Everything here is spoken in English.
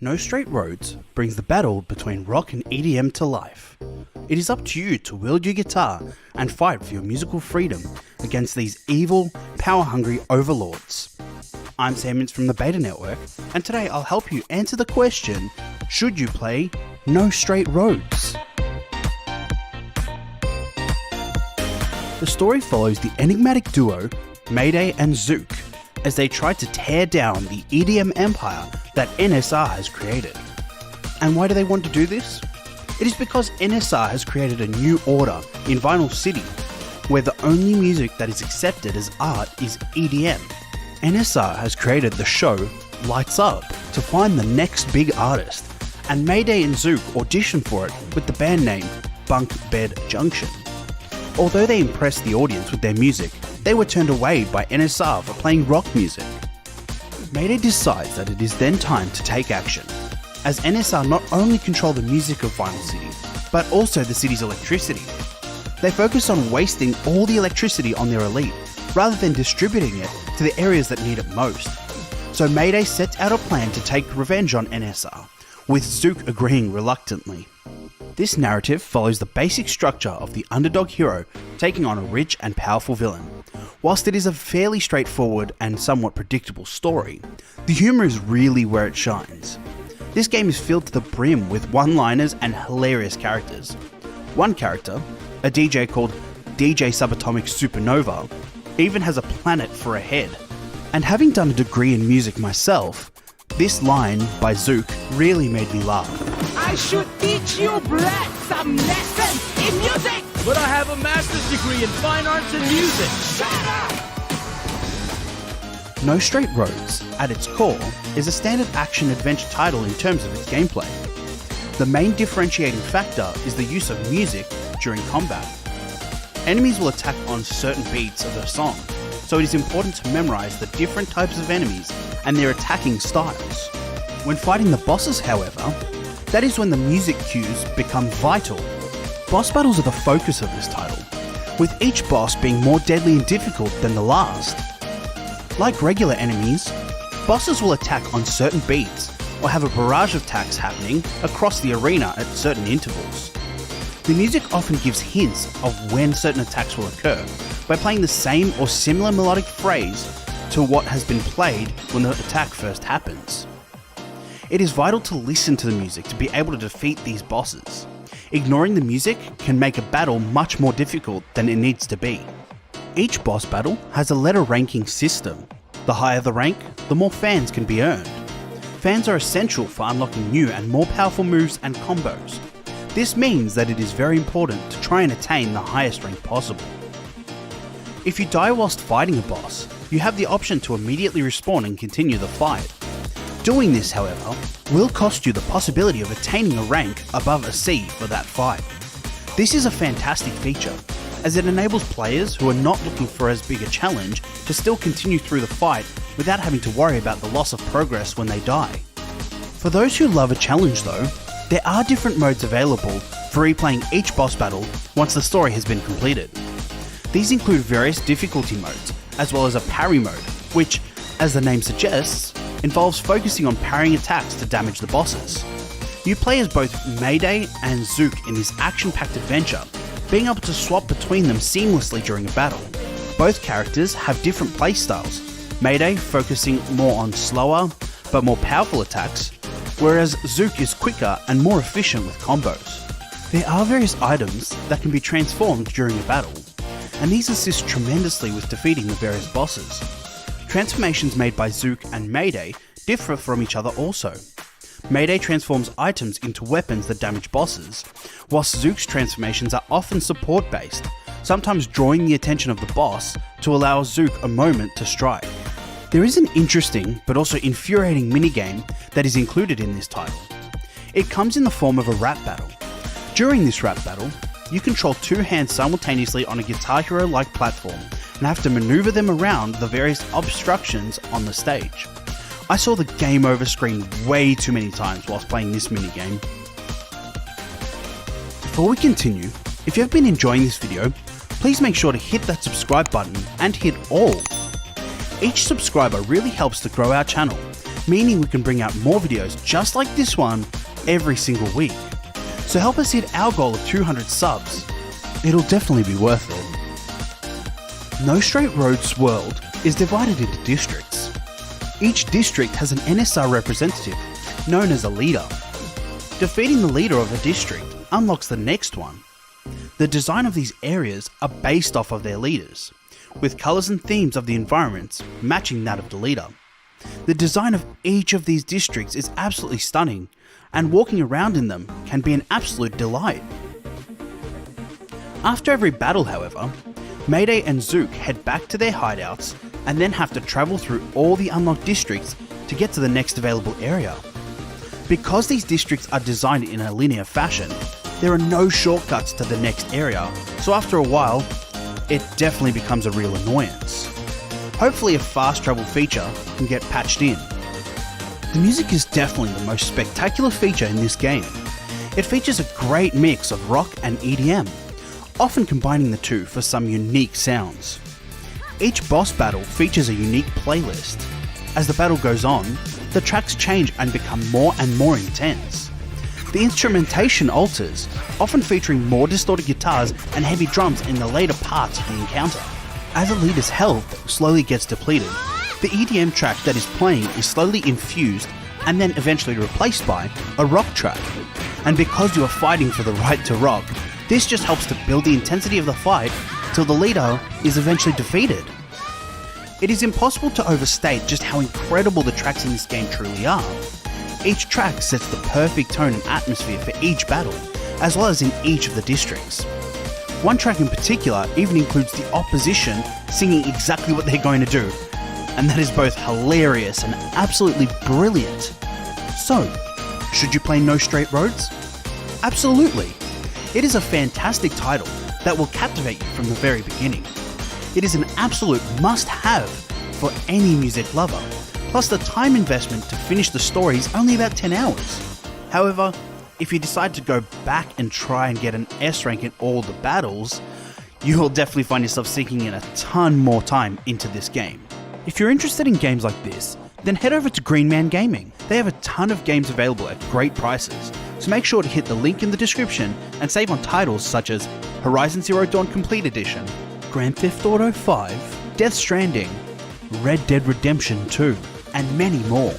No Straight Roads brings the battle between rock and EDM to life. It is up to you to wield your guitar and fight for your musical freedom against these evil, power-hungry overlords. I'm Sam Mintz from the Beta Network, and today I'll help you answer the question, should you play No Straight Roads? The story follows the enigmatic duo Mayday and Zook as they try to tear down the EDM empire that NSR has created. And why do they want to do this? It is because NSR has created a new order in Vinyl City, where the only music that is accepted as art is EDM. NSR has created the show Lights Up to find the next big artist, and Mayday and Zook auditioned for it with the band name Bunk Bed Junction. Although they impressed the audience with their music, they were turned away by NSR for playing rock music. Mayday decides that it is then time to take action, as NSR not only control the music of Vinyl City, but also the city's electricity. They focus on wasting all the electricity on their elite, rather than distributing it to the areas that need it most. So Mayday sets out a plan to take revenge on NSR, with Zook agreeing reluctantly. This narrative follows the basic structure of the underdog hero taking on a rich and powerful villain. Whilst it is a fairly straightforward and somewhat predictable story, the humour is really where it shines. This game is filled to the brim with one-liners and hilarious characters. One character, a DJ called DJ Subatomic Supernova, even has a planet for a head. And having done a degree in music myself, this line by Zook really made me laugh. I should teach you black some lessons in music! But I have a master's degree in fine arts and music! Shut up! No Straight Roads, at its core, is a standard action-adventure title in terms of its gameplay. The main differentiating factor is the use of music during combat. Enemies will attack on certain beats of the song, so it is important to memorize the different types of enemies and their attacking styles. When fighting the bosses, however, that is when the music cues become vital. Boss battles are the focus of this title, with each boss being more deadly and difficult than the last. Like regular enemies, bosses will attack on certain beats or have a barrage of attacks happening across the arena at certain intervals. The music often gives hints of when certain attacks will occur by playing the same or similar melodic phrase to what has been played when the attack first happens. It is vital to listen to the music to be able to defeat these bosses. Ignoring the music can make a battle much more difficult than it needs to be. Each boss battle has a letter ranking system. The higher the rank, the more fans can be earned. Fans are essential for unlocking new and more powerful moves and combos. This means that it is very important to try and attain the highest rank possible. If you die whilst fighting a boss, you have the option to immediately respawn and continue the fight. Doing this, however, will cost you the possibility of attaining a rank above a C for that fight. This is a fantastic feature, as it enables players who are not looking for as big a challenge to still continue through the fight without having to worry about the loss of progress when they die. For those who love a challenge though, there are different modes available for replaying each boss battle once the story has been completed. These include various difficulty modes, as well as a parry mode, which, as the name suggests, involves focusing on parrying attacks to damage the bosses. You play as both Mayday and Zook in this action-packed adventure, being able to swap between them seamlessly during a battle. Both characters have different playstyles, Mayday focusing more on slower but more powerful attacks, whereas Zook is quicker and more efficient with combos. There are various items that can be transformed during a battle, and these assist tremendously with defeating the various bosses. Transformations made by Zook and Mayday differ from each other also. Mayday transforms items into weapons that damage bosses, whilst Zook's transformations are often support-based, sometimes drawing the attention of the boss to allow Zook a moment to strike. There is an interesting but also infuriating minigame that is included in this title. It comes in the form of a rap battle. During this rap battle, you control two hands simultaneously on a Guitar Hero-like platform and have to maneuver them around the various obstructions on the stage. I saw the game over screen way too many times whilst playing this minigame. Before we continue, if you have been enjoying this video, please make sure to hit that subscribe button and hit all. Each subscriber really helps to grow our channel, meaning we can bring out more videos just like this one every single week. So help us hit our goal of 200 subs. It'll definitely be worth it. No Straight Roads World is divided into districts. Each district has an NSR representative, known as a leader. Defeating the leader of a district unlocks the next one. The design of these areas are based off of their leaders, with colours and themes of the environments matching that of the leader. The design of each of these districts is absolutely stunning, and walking around in them can be an absolute delight. After every battle, however, Mayday and Zook head back to their hideouts and then have to travel through all the unlocked districts to get to the next available area. Because these districts are designed in a linear fashion, there are no shortcuts to the next area, so after a while, it definitely becomes a real annoyance. Hopefully a fast travel feature can get patched in. The music is definitely the most spectacular feature in this game. It features a great mix of rock and EDM, often combining the two for some unique sounds. Each boss battle features a unique playlist. As the battle goes on, the tracks change and become more and more intense. The instrumentation alters, often featuring more distorted guitars and heavy drums in the later parts of the encounter. As a leader's health slowly gets depleted, the EDM track that is playing is slowly infused and then eventually replaced by a rock track. And because you are fighting for the right to rock, this just helps to build the intensity of the fight till the leader is eventually defeated. It is impossible to overstate just how incredible the tracks in this game truly are. Each track sets the perfect tone and atmosphere for each battle, as well as in each of the districts. One track in particular even includes the opposition singing exactly what they're going to do, and that is both hilarious and absolutely brilliant. So, should you play No Straight Roads? Absolutely. It is a fantastic title that will captivate you from the very beginning. It is an absolute must-have for any music lover, plus the time investment to finish the story is only about 10 hours. However, if you decide to go back and try and get an S rank in all the battles, you will definitely find yourself sinking in a ton more time into this game. If you're interested in games like this, then head over to Green Man Gaming. They have a ton of games available at great prices, so make sure to hit the link in the description and save on titles such as Horizon Zero Dawn Complete Edition, Grand Theft Auto 5, Death Stranding, Red Dead Redemption 2, and many more.